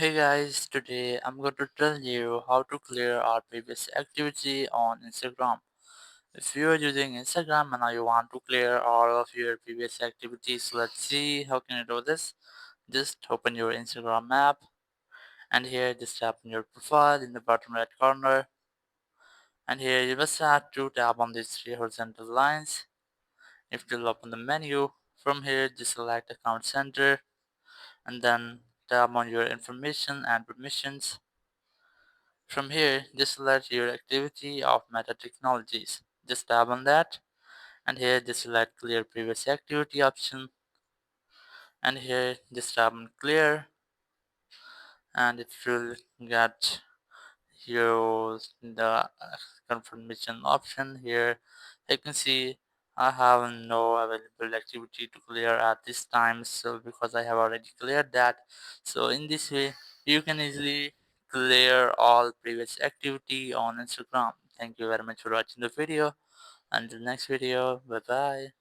Hey guys, today I'm going to tell you how to clear our previous activity on Instagram. If you are using Instagram and now you want to clear all of your previous activities, let's see how can you do this. Just open your Instagram app and here just tap on your profile in the bottom right corner, and here you must have to tap on these three horizontal lines. If you'll open the menu, from here just select account center and then tap on your information and permissions. From here, just select your activity of Meta Technologies. Just tap on that, and here just select Clear Previous Activity option, and here just tap on Clear, and it will get the confirmation option. Here you can see I have no available activity to clear at this time, so because I have already cleared that. So in this way you can easily clear all previous activity on Instagram. Thank you very much for watching the video. Until next video, bye bye.